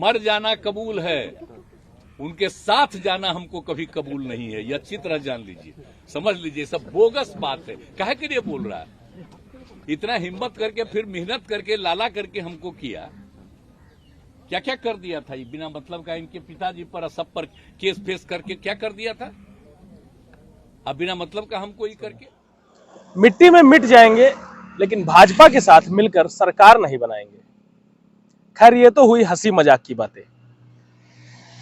मर जाना कबूल है, उनके साथ जाना हमको कभी कबूल नहीं है। यह अच्छी तरह जान लीजिए, समझ लीजिए, सब बोगस बात है। काहे के लिए बोल रहा है? इतना हिम्मत करके फिर मेहनत करके लाला करके हमको किया, क्या क्या कर दिया था ये बिना मतलब का। इनके पिताजी पर सब पर केस फेस करके क्या कर दिया था, अब बिना मतलब का हमको ही करके। मिट्टी में मिट जाएंगे लेकिन भाजपा के साथ मिलकर सरकार नहीं बनाएंगे। खैर, ये तो हुई हंसी मजाक की बातें।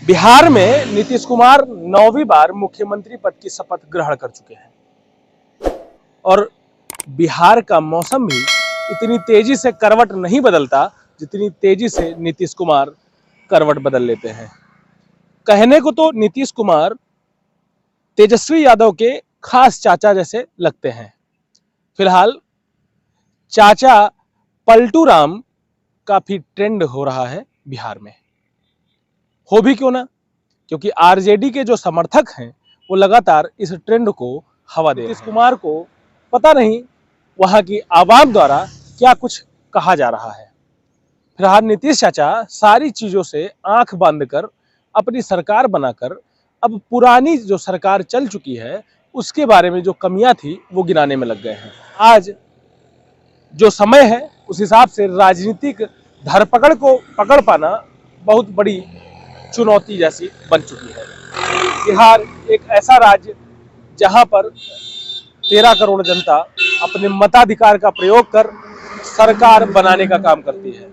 बिहार में नीतीश कुमार 9वीं बार मुख्यमंत्री पद की शपथ ग्रहण कर चुके हैं और बिहार का मौसम भी इतनी तेजी से करवट नहीं बदलता जितनी तेजी से नीतीश कुमार करवट बदल लेते हैं। कहने को तो नीतीश कुमार तेजस्वी यादव के खास चाचा जैसे लगते हैं। फिलहाल चाचा पलटू राम काफी ट्रेंड हो रहा है बिहार में। हो भी क्यों ना, क्योंकि आरजेडी के जो समर्थक हैं वो लगातार इस ट्रेंड को हवा दे रहे हैं। नीतीश कुमार को पता नहीं वहां की आवाम द्वारा क्या कुछ कहा जा रहा है। फिलहाल नीतीश चाचा सारी चीजों से आंख बांध कर अपनी सरकार बनाकर अब पुरानी जो सरकार चल चुकी है उसके बारे में जो कमियां थी वो गिनाने में लग गए हैं। आज जो समय है उस हिसाब से राजनीतिक धरपकड़ को पकड़ पाना बहुत बड़ी चुनौती जैसी बन चुकी है। बिहार एक ऐसा राज्य जहां पर 13 करोड़ जनता अपने मताधिकार का प्रयोग कर सरकार बनाने का काम करती है,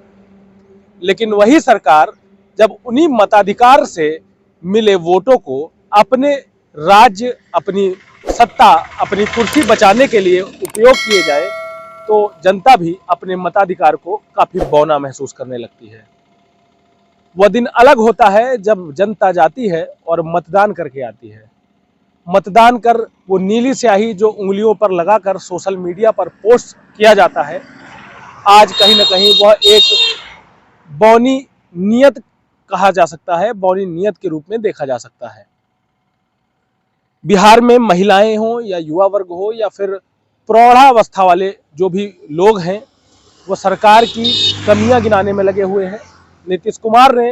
लेकिन वही सरकार जब उन्हीं मताधिकार से मिले वोटों को अपने राज्य, अपनी सत्ता, अपनी कुर्सी बचाने के लिए उपयोग किए जाए तो जनता भी अपने मताधिकार को काफी बौना महसूस करने लगती है। वह दिन अलग होता है जब जनता जाती है और मतदान करके आती है। मतदान कर वो नीली स्याही जो उंगलियों पर लगाकर सोशल मीडिया पर पोस्ट किया जाता है, आज कहीं ना कहीं वह एक बौनी नियत कहा जा सकता है, बौनी नियत के रूप में देखा जा सकता है। बिहार में महिलाएं हो या युवा वर्ग हो या फिर प्रौढ़ावस्था वाले जो भी लोग हैं वो सरकार की कमियां गिनाने में लगे हुए हैं। नीतीश कुमार ने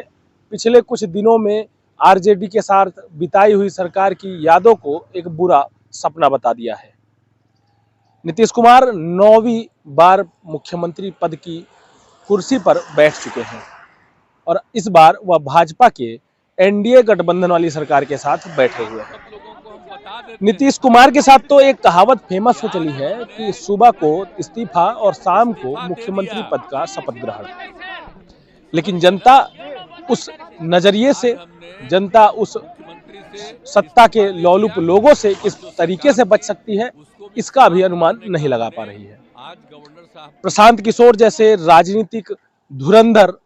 पिछले कुछ दिनों में आरजेडी के साथ बिताई हुई सरकार की यादों को एक बुरा सपना बता दिया है। नीतीश कुमार 9वीं बार मुख्यमंत्री पद की कुर्सी पर बैठ चुके हैं और इस बार वह भाजपा के एनडीए गठबंधन वाली सरकार के साथ बैठे हुए हैं। नीतीश कुमार के साथ तो एक कहावत फेमस हो चली है कि सुबह को इस्तीफा और शाम को मुख्यमंत्री पद का शपथ ग्रहण। लेकिन जनता उस नजरिए से, जनता उस सत्ता के लौलुप लोगों से किस तरीके से बच सकती है इसका भी अनुमान नहीं लगा पा रही है। प्रशांत किशोर जैसे राजनीतिक धुरंधर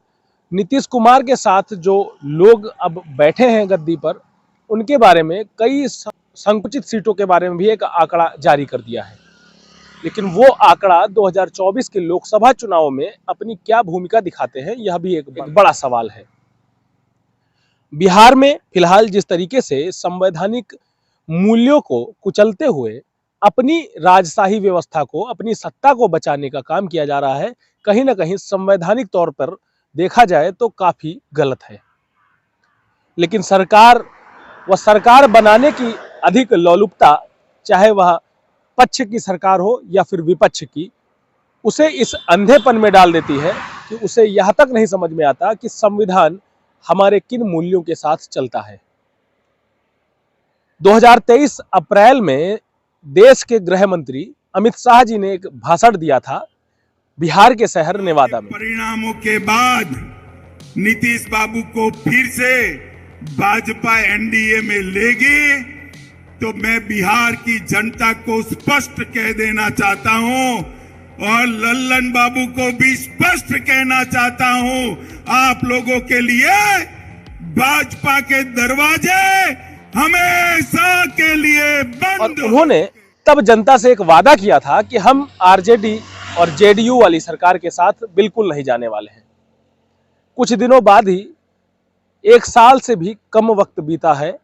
नीतीश कुमार के साथ जो लोग अब बैठे हैं गद्दी पर, उनके बारे में कई संकुचित सीटों के बारे में भी एक आंकड़ा जारी कर दिया है, लेकिन वो आंकड़ा 2024 के लोकसभा चुनाव में अपनी क्या भूमिका दिखाते हैं यह भी एक बड़ा सवाल है। बिहार में फिलहाल जिस तरीके से संवैधानिक मूल्यों को कुचलते हुए अपनी राजशाही व्यवस्था को, अपनी सत्ता को बचाने का काम किया जा रहा है, कहीं ना कहीं संवैधानिक तौर पर देखा जाए तो काफी गलत है। लेकिन सरकार व सरकार बनाने की अधिक लोलुपता, चाहे वह पक्ष की सरकार हो या फिर विपक्ष की, उसे इस अंधेपन में डाल देती है कि उसे यह तक नहीं समझ में आता कि संविधान हमारे किन मूल्यों के साथ चलता है। 2023 अप्रैल में देश के गृह मंत्री अमित शाह जी ने एक भाषण दिया था बिहार के शहर नेवादा में। परिणामों के बाद नीतीश बाबू को फिर से भाजपा एनडीए में लेगी तो मैं बिहार की जनता को स्पष्ट कह देना चाहता हूं और लल्लन बाबू को भी स्पष्ट कहना चाहता हूं, आप लोगों के लिए भाजपा के दरवाजे हमेशा के लिए बंद। और उन्होंने तब जनता से एक वादा किया था कि हम आरजेडी और जेडीयू वाली सरकार के साथ बिल्कुल नहीं जाने वाले हैं। कुछ दिनों बाद ही, 1 साल से भी कम वक्त बीता है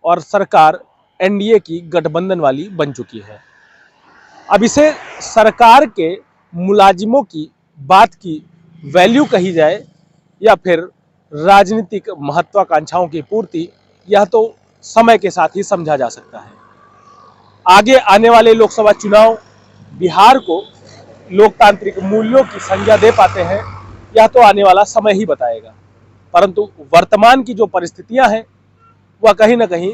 और सरकार एनडीए की गठबंधन वाली बन चुकी है। अब इसे सरकार के मुलाजिमों की बात की वैल्यू कही जाए या फिर राजनीतिक महत्वाकांक्षाओं की पूर्ति, यह तो समय के साथ ही समझा जा सकता है। आगे आने वाले लोकसभा चुनाव बिहार को लोकतांत्रिक मूल्यों की संज्ञा दे पाते हैं, यह तो आने वाला समय ही बताएगा। परंतु वर्तमान की जो परिस्थितियां हैं वह कहीं ना कहीं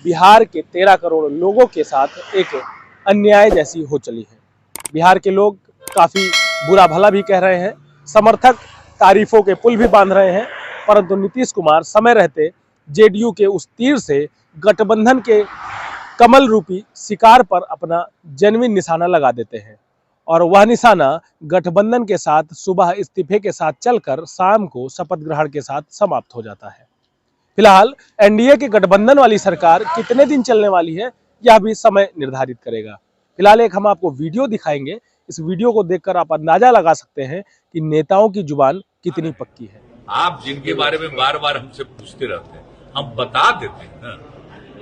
बिहार के 13 करोड़ लोगों के साथ एक अन्याय जैसी हो चली है। बिहार के लोग काफी बुरा भला भी कह रहे हैं, समर्थक तारीफों के पुल भी बांध रहे हैं, परंतु नीतीश कुमार समय रहते जेडीयू के उस तीर से गठबंधन के कमल रूपी शिकार पर अपना जेन्युइन निशाना लगा देते हैं और वह निशाना गठबंधन के साथ सुबह इस्तीफे के साथ चलकर शाम को शपथ ग्रहण के साथ समाप्त हो जाता है। फिलहाल एनडीए के गठबंधन वाली सरकार कितने दिन चलने वाली है, यह भी समय निर्धारित करेगा। फिलहाल एक हम आपको वीडियो दिखाएंगे, इस वीडियो को देखकर आप अंदाजा लगा सकते हैं कि नेताओं की जुबान कितनी पक्की है। आप जिनके बारे में बार बार हमसे पूछते रहते हैं, हम बता देते हैं ना,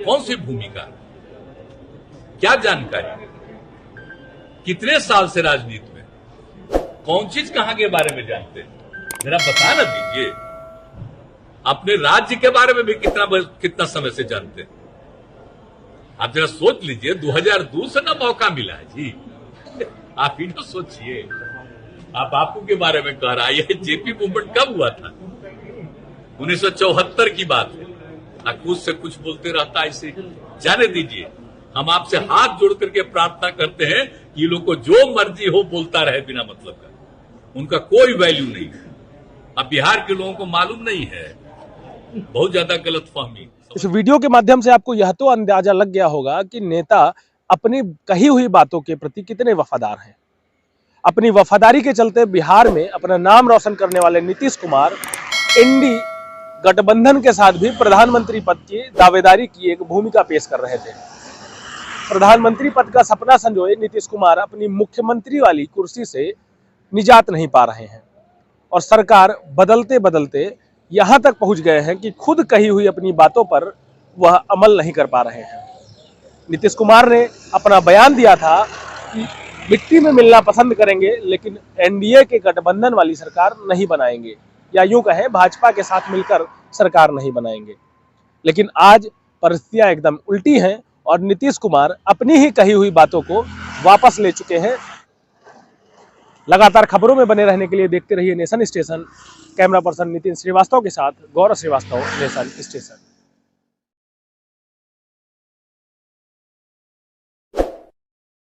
कौन सी भूमिका, क्या जानकारी, कितने साल से राजनीति में, कौन चीज कहां के बारे में जानते हैं, जरा बता ना दीजिए। अपने राज्य के बारे में भी कितना समय से जानते हैं। आप जरा सोच लीजिए, 2002 से ना मौका मिला है जी। आप ही ना सोचिए। आप बापू के बारे में कह रहा है, ये जेपी मूवमेंट कब हुआ था? 1974 की बात है। कुछ से कुछ बोलते रहता है इसे, जाने दीजिए। हम आपसे हाथ जोड़ करके प्रार्थना करते हैं कि ये लोग को जो मर्जी हो बोलता रहे बिना मतलब का, उनका कोई वैल्यू नहीं है। अब बिहार के लोगों को मालूम नहीं है, बहुत ज्यादा गलतफहमी। इस वीडियो के माध्यम से आपको यह तो अंदाजा लग गया होगा कि नेता अपनी कही हुई बातों के प्रति कितने वफादार हैं। अपनी वफादारी के चलते बिहार में अपना नाम रोशन करने वाले नीतीश कुमार इंडी गठबंधन के साथ भी प्रधानमंत्री पद की दावेदारी की एक भूमिका पेश कर रहे थे। प्रधानमंत्री पद का सपना संजोए नीतीश कुमार अपनी मुख्यमंत्री वाली कुर्सी से निजात नहीं पा रहे हैं और सरकार बदलते बदलते यहां तक पहुंच गए हैं कि खुद कही हुई अपनी बातों पर वह अमल नहीं कर पा रहे हैं। नीतीश कुमार ने अपना बयान दिया था कि मिट्टी में मिलना पसंद करेंगे, लेकिन एनडीए के गठबंधन वाली सरकार नहीं बनाएंगे, या यूं कहें भाजपा के साथ मिलकर सरकार नहीं बनाएंगे। लेकिन आज परिस्थितियां एकदम उल्टी हैं और नीतीश कुमार अपनी ही कही हुई बातों को वापस ले चुके हैं। लगातार खबरों में बने रहने के लिए देखते रहिए nation station. Camera person Nitin Shrivastava के साथ गौरव श्रीवास्तव, नेशन स्टेशन।